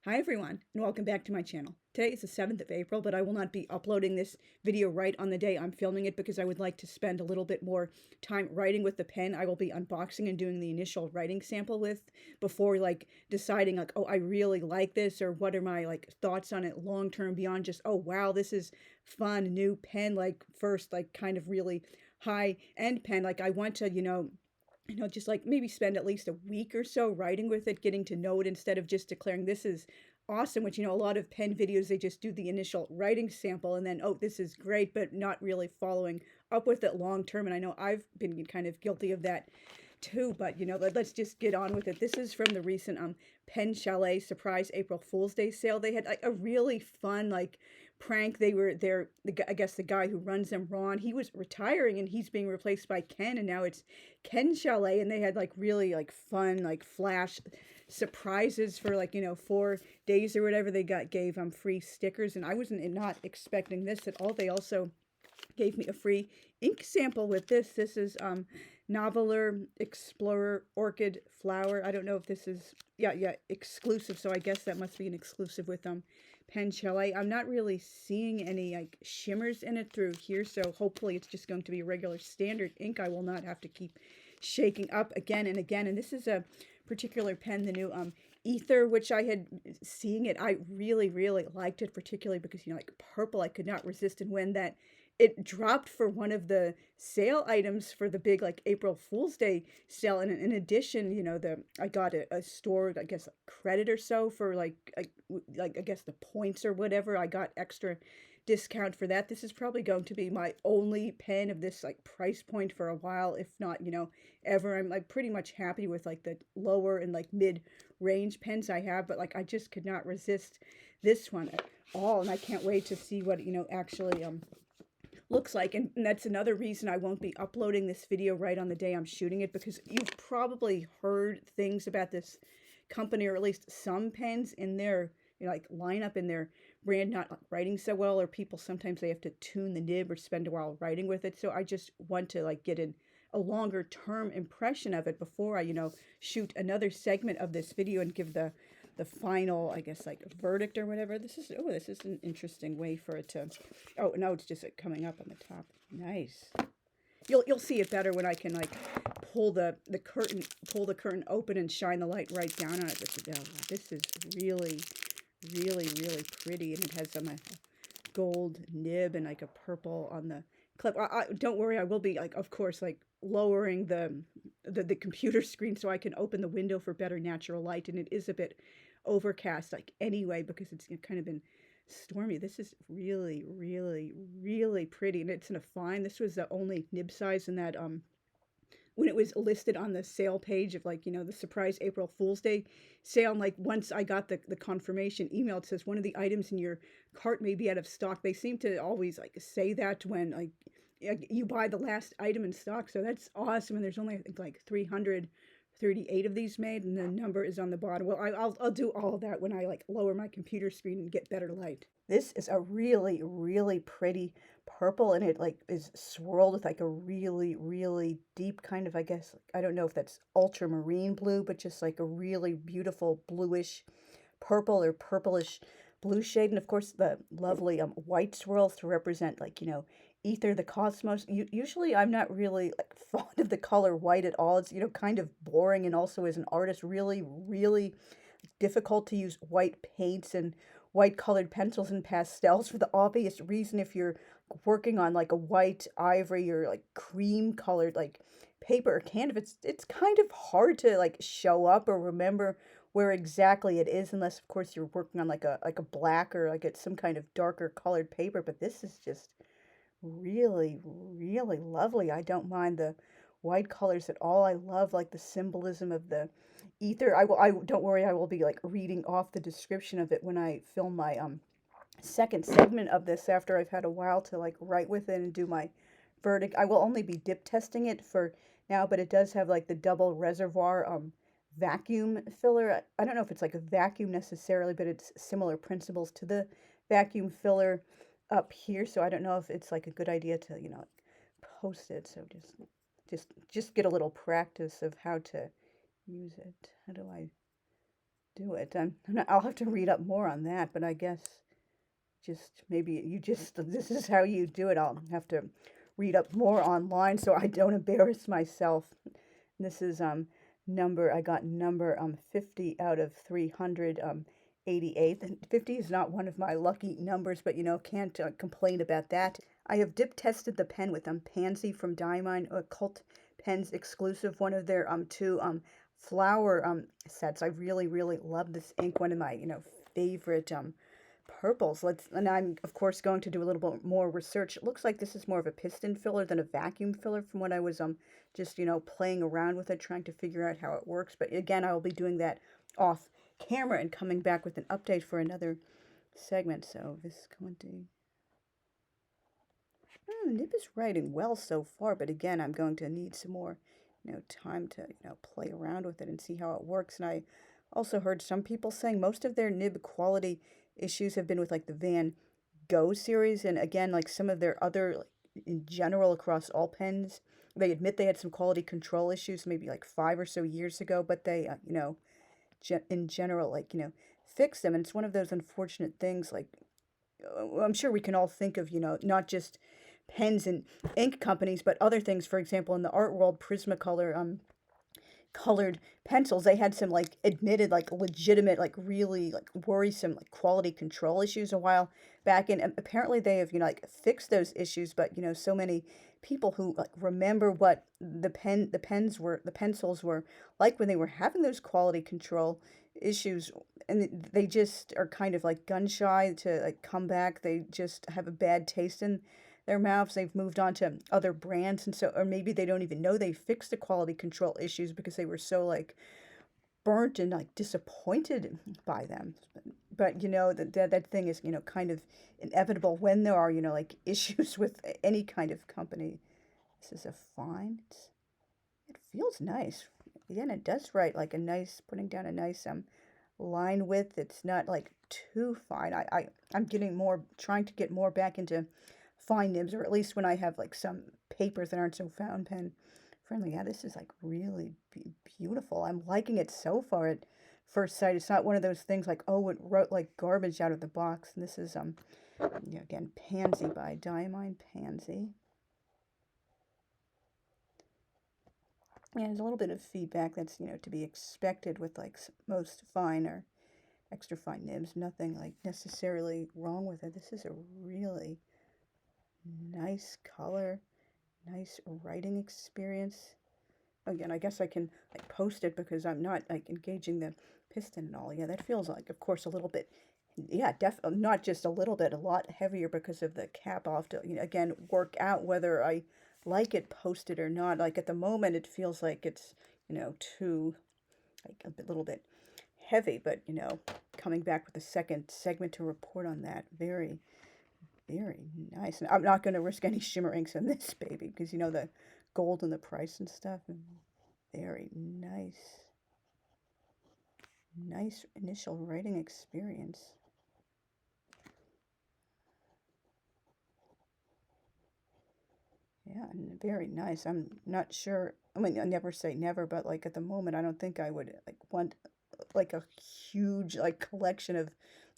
Hi everyone, and welcome back to my channel. Today is the 7th of April, but I will not be uploading this video right on the day I'm filming it because I would like to spend a little bit more time writing with the pen I will be unboxing and doing the initial writing sample with before deciding oh, I really like this, or what are my thoughts on it long term beyond just, oh wow, this is fun new pen, first kind of really high end pen. I want to, just maybe spend at least a week or so writing with it, getting to know it instead of just declaring this is awesome, which, a lot of pen videos, they just do the initial writing sample and then, oh, this is great, but not really following up with it long term. And I know I've been kind of guilty of that too, but let's just get on with it. This is from the recent Pen Chalet surprise April Fool's Day sale. They had a really fun prank. They were there. I guess the guy who runs them, Ron, he was retiring and he's being replaced by Ken, and now it's Ken Chalet, and they had really fun flash surprises for 4 days or whatever. They gave free stickers, and I wasn't not expecting this at all. They also gave me a free ink sample with this. This is Noveler Explorer Orchid Flower. I don't know if this is, yeah, exclusive, so I guess that must be an exclusive with Pen Chalet. I'm not really seeing any shimmers in it through here, so hopefully it's just going to be a regular standard ink I will not have to keep shaking up again and again. And this is a particular pen, the new Aether, which I had seeing it. I really liked it, particularly because purple I could not resist, and when that it dropped for one of the sale items for the big April Fool's Day sale, and in addition, I got a store, I guess credit or so for I guess the points or whatever. I got extra discount for that. This is probably going to be my only pen of this price point for a while, if not ever. I'm pretty much happy with the lower and mid range pens I have, but I just could not resist this one at all, and I can't wait to see what actually looks like. And that's another reason I won't be uploading this video right on the day I'm shooting it, because you've probably heard things about this company, or at least some pens in their lineup in their brand not writing so well, or people sometimes they have to tune the nib or spend a while writing with it. So I just want to get a longer term impression of it before I shoot another segment of this video and give the final, I guess, verdict or whatever. This is an interesting way for it to, oh, no, it's just coming up on the top. Nice. You'll see it better when I can pull the curtain open and shine the light right down on it. But this is really pretty, and it has some gold nib and a purple on the clip. Don't worry, I will be of course lowering the computer screen so I can open the window for better natural light, and it is a bit overcast anyway because it's kind of been stormy. This is really pretty, and it's in a fine. This was the only nib size in that when it was listed on the sale page of the surprise April Fool's Day sale. And once I got the confirmation email, it says one of the items in your cart may be out of stock. They seem to always say that when you buy the last item in stock, so that's awesome. And there's only, I think, 338 of these made, and the number is on the bottom. Well, I'll do all of that when I lower my computer screen and get better light. This is a really pretty purple, and it is swirled with a really deep kind of, I guess, I don't know if that's ultramarine blue, but just a really beautiful bluish purple or purplish blue shade. And of course the lovely white swirls to represent Aether, the cosmos. Usually I'm not really fond of the color white at all. It's kind of boring, and also as an artist really difficult to use white paints and white colored pencils and pastels, for the obvious reason if you're working on a white ivory or cream colored paper or canvas, it's kind of hard to show up or remember where exactly it is, unless of course you're working on a black or it's some kind of darker colored paper. But this is just really lovely. I don't mind the white colors at all. I love the symbolism of the Aether. I don't worry, I will be reading off the description of it when I film my second segment of this after I've had a while to write with it and do my verdict. I will only be dip testing it for now, but it does have the double reservoir vacuum filler. I don't know if it's a vacuum necessarily, but it's similar principles to the vacuum filler up here. So I don't know if it's a good idea to post it. So just get a little practice of how to use it. How do I do it. I'll have to read up more on that, but I guess just maybe this is how you do it. I'll have to read up more online so I don't embarrass myself. This is I got number 50 out of 388. And 50 is not one of my lucky numbers, but can't complain about that. I have dip tested the pen with Pansy from Diamine, Cult Pens exclusive, one of their two flower sets. I really love this ink, one of my favorite purples. And I'm of course going to do a little bit more research. It looks like this is more of a piston filler than a vacuum filler from what I was just playing around with it, trying to figure out how it works. But again, I will be doing that off camera and coming back with an update for another segment. So Visconti. Nib is writing well so far, but again, I'm going to need some more time to play around with it and see how it works. And I also heard some people saying most of their nib quality issues have been with like the Van Gogh series, and again, like some of their other, like, in general across all pens, they admit they had some quality control issues maybe like 5 or so years ago, but they in general, like, fix them. And it's one of those unfortunate things, like, I'm sure we can all think of, not just pens and ink companies, but other things. For example, in the art world, Prismacolor colored pencils, they had some like admitted like legitimate like really like worrisome like quality control issues a while back, and apparently they have like fixed those issues. But so many people who like remember what the pencils were like when they were having those quality control issues, and they just are kind of like gun shy to like come back. They just have a bad taste in their mouths. They've moved on to other brands, and so, or maybe they don't even know they fixed the quality control issues because they were so like burnt and like disappointed by them. But that thing is kind of inevitable when there are like issues with any kind of company. This is a fine. It feels nice. Again, it does write like a nice, putting down a nice line width. It's not like too fine. I'm getting more, trying to get more back into fine nibs, or at least when I have like some papers that aren't so fountain pen friendly. Yeah, this is like really beautiful. I'm liking it so far at first sight. It's not one of those things like, oh, it wrote like garbage out of the box. And this is again, Pansy by Diamine Pansy. Yeah, there's a little bit of feedback that's to be expected with like most fine or extra fine nibs. Nothing like necessarily wrong with it. This is a really nice color, nice writing experience. Again, I guess I can like post it because I'm not like engaging the piston and all. Yeah, that feels like, of course, a little bit. Yeah, definitely not just a little bit, a lot heavier because of the cap. I'll have to, again, work out whether I like it posted or not. Like at the moment, it feels like it's, too, like a little bit heavy. But coming back with a second segment to report on that, very nice. And I'm not going to risk any shimmer inks in this baby because the gold and the price and stuff. Very nice. Nice initial writing experience. Yeah, and very nice. I'm not sure. I mean, I never say never, but like at the moment, I don't think I would like want like a huge like collection of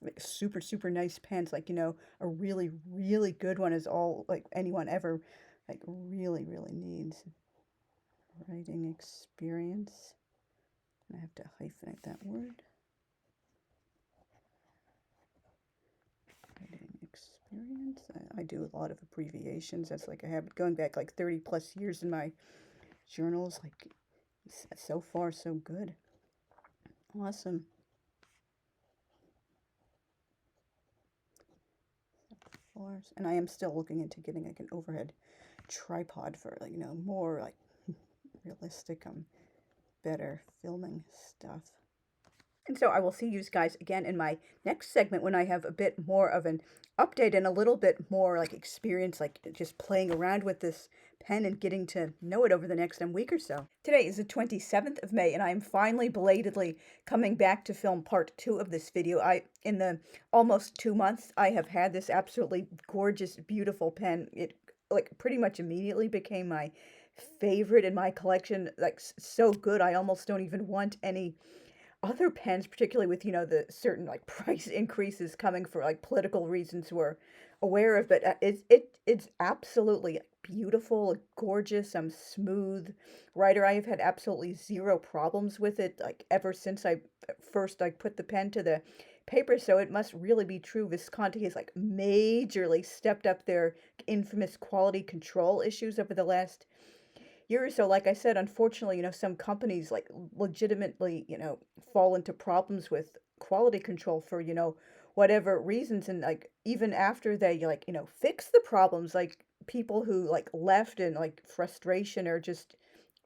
like super nice pens. Like a really good one is all like anyone ever like really needs. Writing experience. I have to hyphenate that word. Writing experience. I do a lot of abbreviations. That's like a habit going back like 30 plus years in my journals. Like so far so good. Awesome. And I am still looking into getting like an overhead tripod for like more like realistic better filming stuff. And so I will see you guys again in my next segment when I have a bit more of an update and a little bit more like experience, like just playing around with this pen and getting to know it over the next week or so. Today is the 27th of May, and I am finally belatedly coming back to film part 2 of this video. In the almost 2 months I have had this absolutely gorgeous, beautiful pen. It like pretty much immediately became my favorite in my collection. Like so good, I almost don't even want any other pens, particularly with, the certain like price increases coming for like political reasons we're aware of, but it's absolutely beautiful, gorgeous, smooth writer. I have had absolutely zero problems with it, like ever since I first like put the pen to the paper. So it must really be true. Visconti has like majorly stepped up their infamous quality control issues over the last year or so. Like I said, unfortunately, some companies like legitimately, fall into problems with quality control for, whatever reasons. And like even after they like, fix the problems, like people who like left in like frustration or just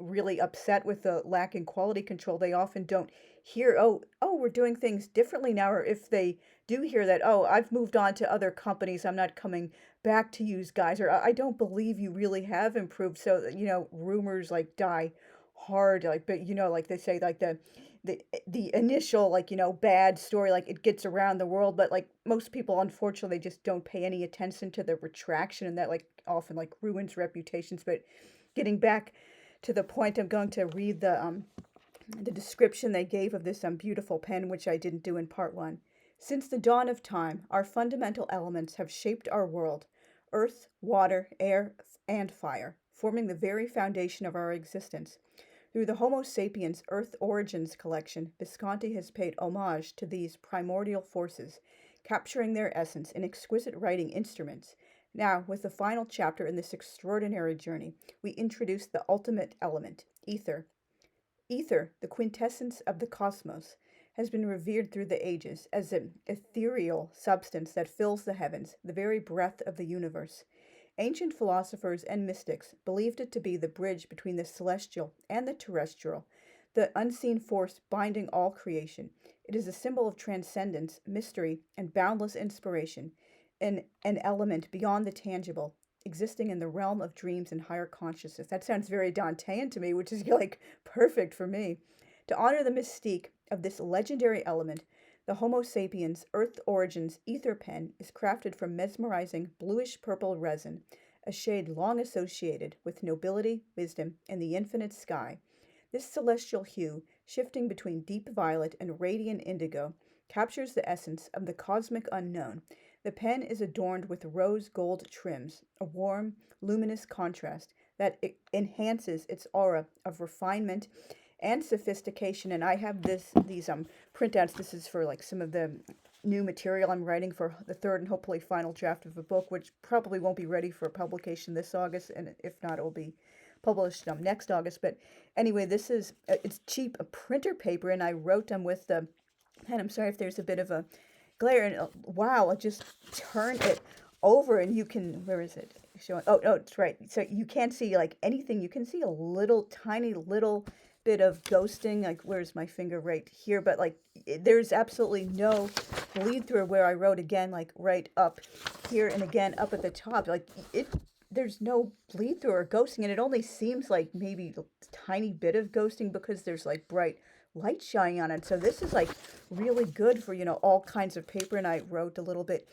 really upset with the lack in quality control, they often don't hear, oh, we're doing things differently now. Or if they do hear that, oh, I've moved on to other companies, I'm not coming back to use guys, or I don't believe you really have improved. So, rumors like die hard, like, but like they say, like the initial like, bad story, like it gets around the world, but like most people, unfortunately, just don't pay any attention to the retraction, and that like often like ruins reputations. But getting back to the point, I'm going to read the description they gave of this beautiful pen, which I didn't do in part one. Since the dawn of time, our fundamental elements have shaped our world: earth, water, air, and fire, forming the very foundation of our existence. Through the Homo sapiens Earth Origins collection, Visconti has paid homage to these primordial forces, capturing their essence in exquisite writing instruments. Now, with the final chapter in this extraordinary journey, we introduce the ultimate element, ether. Ether, the quintessence of the cosmos, has been revered through the ages as an ethereal substance that fills the heavens, the very breath of the universe. Ancient philosophers and mystics believed it to be the bridge between the celestial and the terrestrial, the unseen force binding all creation. It is a symbol of transcendence, mystery, and boundless inspiration, an element beyond the tangible, existing in the realm of dreams and higher consciousness. That sounds very Dantean to me, which is like perfect for me. To honor the mystique of this legendary element, the Homo sapiens Earth Origins ether pen is crafted from mesmerizing bluish purple resin, a shade long associated with nobility, wisdom, and the infinite sky. This celestial hue, shifting between deep violet and radiant indigo, captures the essence of the cosmic unknown. The pen is adorned with rose gold trims, a warm, luminous contrast that enhances its aura of refinement and sophistication. And I have these printouts. This is for like some of the new material I'm writing for the third and hopefully final draft of a book, which probably won't be ready for publication this August, and if not, it will be published next August. But anyway, this is it's cheap printer paper, and I wrote them with the pen. I'm sorry if there's a bit of a glare, and wow, I just turn it over and you can, where is it showing? Oh no, it's right. So you can't see like anything. You can see a little tiny little bit of ghosting, like where's my finger? Right here. But like there's absolutely no bleed through where I wrote, again, like right up here and again up at the top. Like there's no bleed through or ghosting, and it only seems like maybe a tiny bit of ghosting because there's like bright light shining on it. So this is like really good for, all kinds of paper. And I wrote a little bit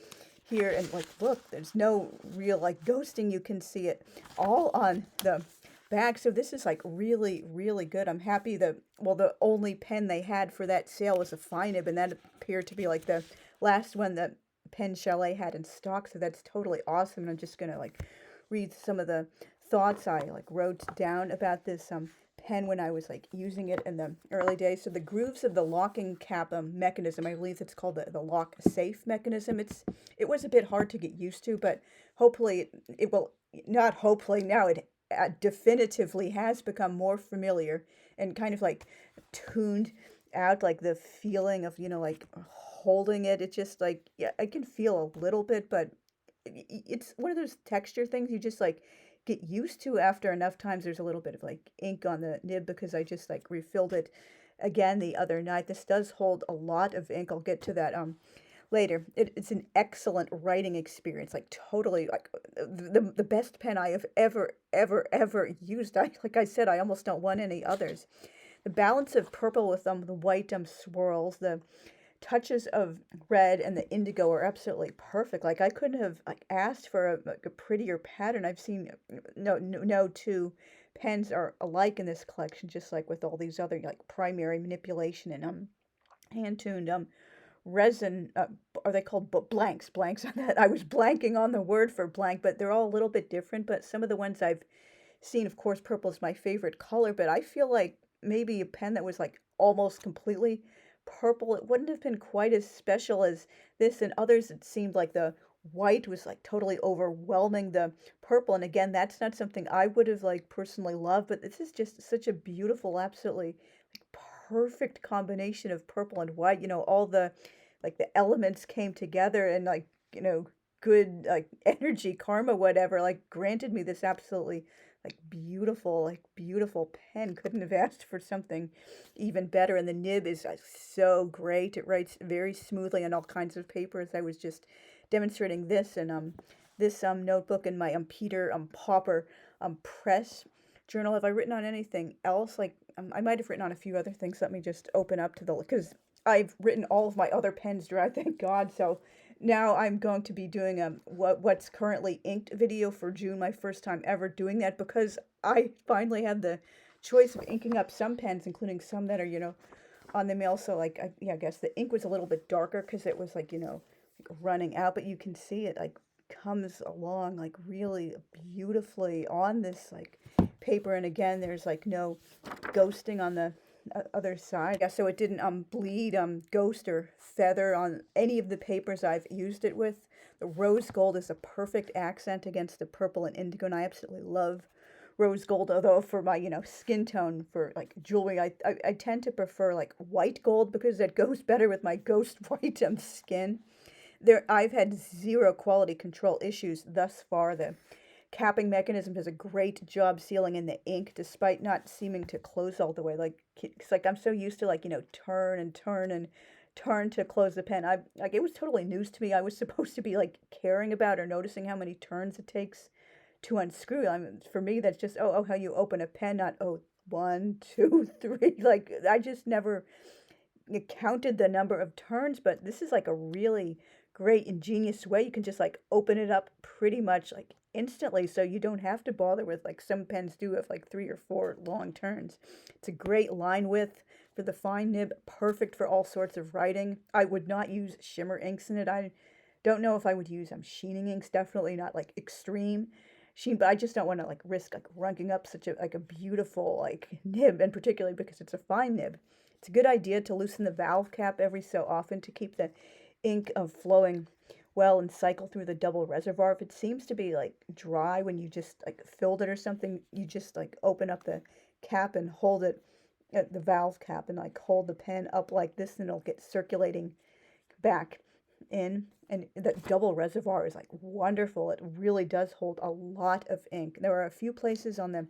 here, and like, look, there's no real like ghosting. You can see it all on the back. So this is like really, really good. I'm happy that, well, the only pen they had for that sale was a fine nib, and that appeared to be like the last one that Pen Chalet had in stock. So that's totally awesome. And I'm just gonna like read some of the thoughts I like wrote down about this pen when I was like using it in the early days. So the grooves of the locking cap mechanism, I believe it's called the lock safe mechanism. It was a bit hard to get used to, but hopefully it will, not hopefully, now it definitively has become more familiar and kind of like tuned out, like the feeling of, like holding it. It's just like, yeah, I can feel a little bit, but it's one of those texture things you just like get used to after enough times. There's a little bit of like ink on the nib because I just like refilled it again the other night. This does hold a lot of ink. I'll get to that later. It's an excellent writing experience, like totally like the best pen I have ever used. Like I said, I almost don't want any others. The balance of purple with the white swirls, the touches of red and the indigo are absolutely perfect. Like I couldn't have like asked for a prettier pattern. I've seen no two pens are alike in this collection, just like with all these other like primary manipulation and hand-tuned resin, are they called blanks on that? I was blanking on the word for blank, but they're all a little bit different. But some of the ones I've seen, of course, purple is my favorite color, but I feel like maybe a pen that was like almost completely purple, it wouldn't have been quite as special as this. And others, it seemed like the white was like totally overwhelming the purple. And again, that's not something I would have like personally loved, but this is just such a beautiful, absolutely perfect combination of purple and white. All the like the elements came together and like, good like energy, karma, whatever, like granted me this absolutely like beautiful pen. Couldn't have asked for something even better. And the nib is so great. It writes very smoothly on all kinds of papers. I was just demonstrating this and this notebook in my Peter Popper press journal. Have I written on anything else? Like I might have written on a few other things. Let me just open up to the, because I've written all of my other pens dry, thank God. So now I'm going to be doing what's currently inked video for June, my first time ever doing that, because I finally had the choice of inking up some pens, including some that are, on the mail. So like, yeah, I guess the ink was a little bit darker because it was like, like running out, but you can see it like comes along like really beautifully on this like paper. And again, there's like no ghosting on the other side. Yeah, so it didn't bleed, ghost or feather on any of the papers I've used it with. The rose gold is a perfect accent against the purple and indigo, and I absolutely love rose gold. Although for my skin tone for like jewelry, I tend to prefer like white gold because that goes better with my ghost white skin. I've had zero quality control issues thus far. The capping mechanism does a great job sealing in the ink despite not seeming to close all the way. Like it's like I'm so used to like turn and turn and turn to close the pen. It was totally news to me. I was supposed to be like caring about or noticing how many turns it takes to unscrew. For me that's just how you open a pen, not 1, 2, 3. Like I just never counted the number of turns, but this is like a really great ingenious way. You can just like open it up pretty much like instantly, so you don't have to bother with like some pens do of like 3 or 4 long turns. It's a great line width for the fine nib, perfect for all sorts of writing. I would not use shimmer inks in it. I don't know if I would use sheening inks, definitely not like extreme sheen, but I just don't want to like risk like runking up such a beautiful like nib, and particularly because it's a fine nib. It's a good idea to loosen the valve cap every so often to keep the ink flowing well and cycle through the double reservoir. If it seems to be like dry when you just like filled it or something, you just like open up the cap and hold it at the valve cap and like hold the pen up like this, and it'll get circulating back in. And that double reservoir is like wonderful. It really does hold a lot of ink. There are a few places on the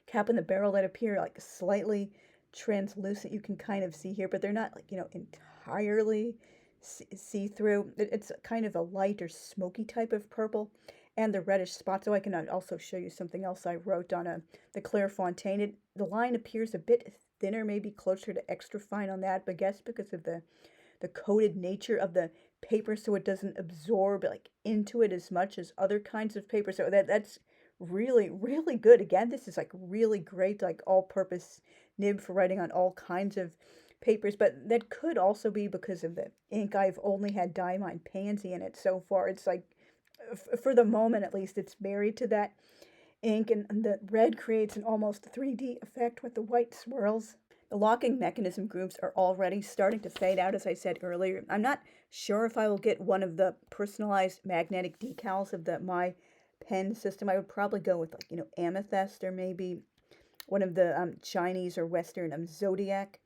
cap and the barrel that appear like slightly translucent, you can kind of see here, but they're not like entirely see-through. It's kind of a light or smoky type of purple, and the reddish spots. So I can also show you something else I wrote on the Clairefontaine. The line appears a bit thinner, maybe closer to extra fine on that, but I guess because of the coated nature of the paper, so it doesn't absorb like into it as much as other kinds of paper. So that's really really good. Again, this is like really great like all-purpose nib for writing on all kinds of papers, but that could also be because of the ink. I've only had Diamine Pansy in it so far. It's like for the moment at least it's married to that ink, and the red creates an almost 3D effect with the white swirls. The locking mechanism grooves are already starting to fade out, as I said earlier. I'm not sure if I will get one of the personalized magnetic decals of the My Pen system. I would probably go with like amethyst, or maybe one of the Chinese or Western zodiac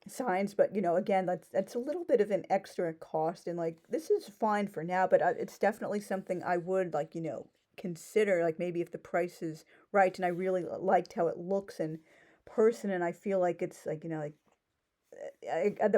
signs. But again, that's a little bit of an extra cost, and like this is fine for now, but it's definitely something I would like consider, like maybe if the price is right. And I really liked how it looks in person, and I feel like it's like the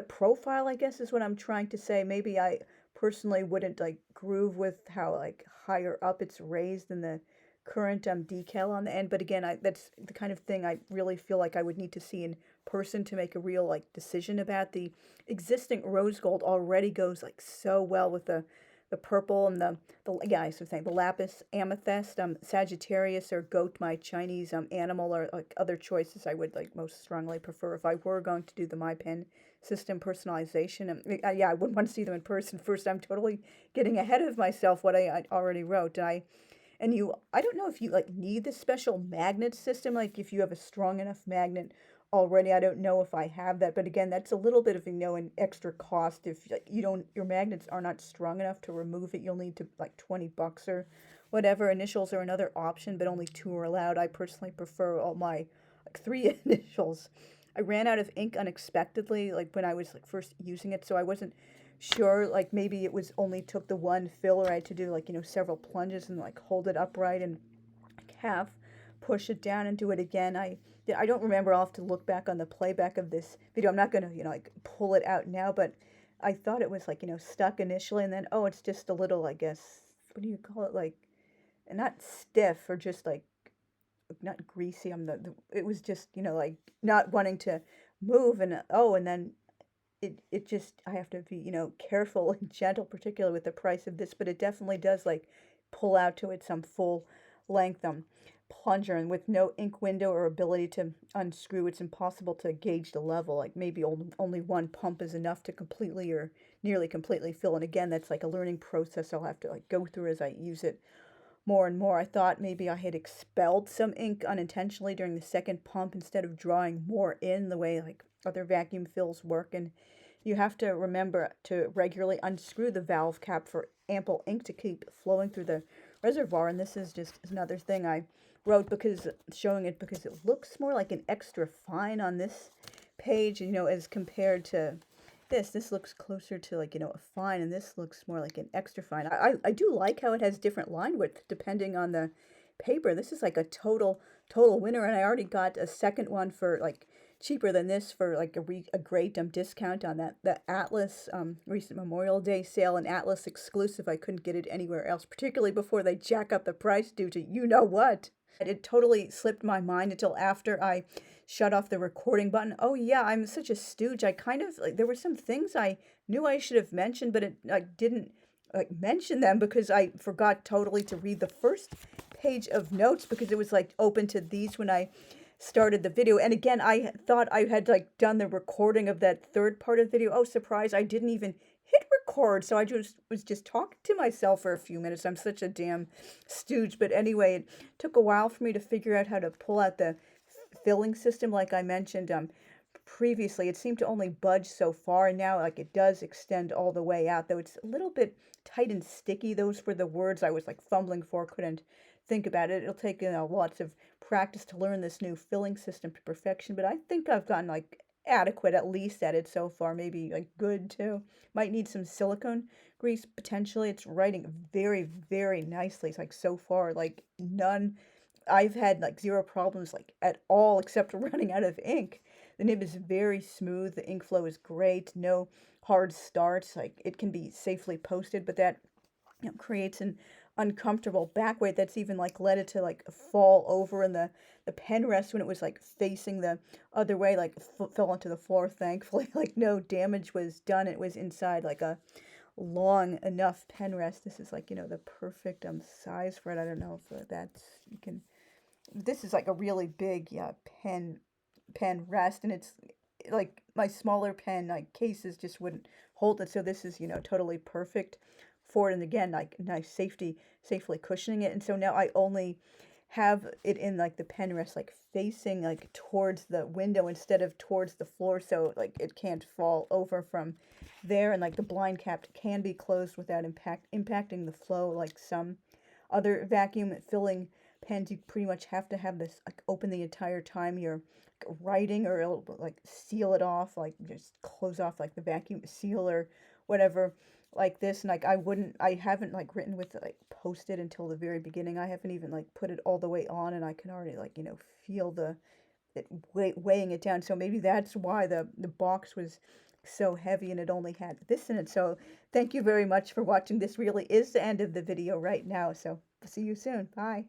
profile, I guess, is what I'm trying to say. Maybe I personally wouldn't like groove with how like higher up it's raised in the current decal on the end. But again, that's the kind of thing I really feel like I would need to see in person to make a real like decision about. The existing rose gold already goes like so well with the purple and the yeah, I was saying the lapis amethyst, Sagittarius or goat, my Chinese animal, or like other choices I would like most strongly prefer if I were going to do the My Pen system personalization. And yeah, I wouldn't want to see them in person first. I'm totally getting ahead of myself what I already wrote. I don't know if you like need this special magnet system, like if you have a strong enough magnet already. I don't know if I have that, but again, that's a little bit of, an extra cost. If like you don't, your magnets are not strong enough to remove it, you'll need to like $20 or whatever. Initials are another option, but only two are allowed. I personally prefer all my like three initials. I ran out of ink unexpectedly, like when I was like first using it, so I wasn't sure, like maybe it was only took the one fill, or I had to do like, several plunges and like hold it upright and like half push it down and do it again. I don't remember. I'll have to look back on the playback of this video. I'm not gonna, like pull it out now, but I thought it was like, stuck initially, and then oh, it's just a little, I guess, what do you call it, like not stiff, or just like not greasy. It was just, like not wanting to move, and oh, and then it just, I have to be, careful and gentle, particularly with the price of this, but it definitely does like pull out to it some full length plunger, and with no ink window or ability to unscrew, it's impossible to gauge the level. Like maybe only one pump is enough to completely or nearly completely fill. And again, that's like a learning process I'll have to like go through as I use it more and more. I thought maybe I had expelled some ink unintentionally during the second pump instead of drawing more in the way like other vacuum fills work. And you have to remember to regularly unscrew the valve cap for ample ink to keep flowing through the reservoir. And this is just another thing I wrote because showing it because it looks more like an extra fine on this page, as compared to this looks closer to like, a fine, and this looks more like an extra fine. I do like how it has different line width depending on the paper. This is like a total winner, and I already got a second one for like cheaper than this for like a great discount on the Atlas recent Memorial Day sale, and Atlas exclusive. I couldn't get it anywhere else, particularly before they jack up the price due to you know what. It totally slipped my mind until after I shut off the recording button. Oh yeah, I'm such a stooge. I kind of like, there were some things I knew I should have mentioned, but it like didn't like mention them because I forgot totally to read the first page of notes because it was like open to these when I started the video. And again, I thought I had like done the recording of that third part of the video. Oh, surprise, I didn't even hit record. So I was just talking to myself for a few minutes. I'm such a damn stooge. But anyway, it took a while for me to figure out how to pull out the filling system like I mentioned previously. It seemed to only budge so far, and now like it does extend all the way out, though it's a little bit tight and sticky. Those were the words I was like fumbling for, couldn't think about it. It'll take lots of practice to learn this new filling system to perfection, but I think I've gotten like adequate at least at it so far, maybe like good too. Might need some silicone grease potentially. It's writing very, very nicely. It's like so far like none, I've had like zero problems like at all except running out of ink. The nib is very smooth, the ink flow is great, no hard starts, like it can be safely posted, but that creates an uncomfortable back weight that's even like led it to like fall over in the pen rest when it was like facing the other way, like fell onto the floor. Thankfully, like no damage was done. It was inside like a long enough pen rest. This is like, the perfect size for it. I don't know if that's, you can, this is like a really big, yeah, pen rest, and it's like my smaller pen like cases just wouldn't hold it, so this is totally perfect for it. And again, like nice safely cushioning it. And so now I only have it in like the pen rest like facing like towards the window instead of towards the floor, so like it can't fall over from there, and like the blind cap can be closed without impacting the flow like some other vacuum filling pens. You pretty much have to have this like open the entire time you're writing, or it'll like seal it off, like just close off like the vacuum seal or whatever like this. And like I haven't like written with like posted until the very beginning. I haven't even like put it all the way on, and I can already like feel it weighing it down. So maybe that's why the box was so heavy and it only had this in it. So thank you very much for watching. This really is the end of the video right now, so see you soon. Bye.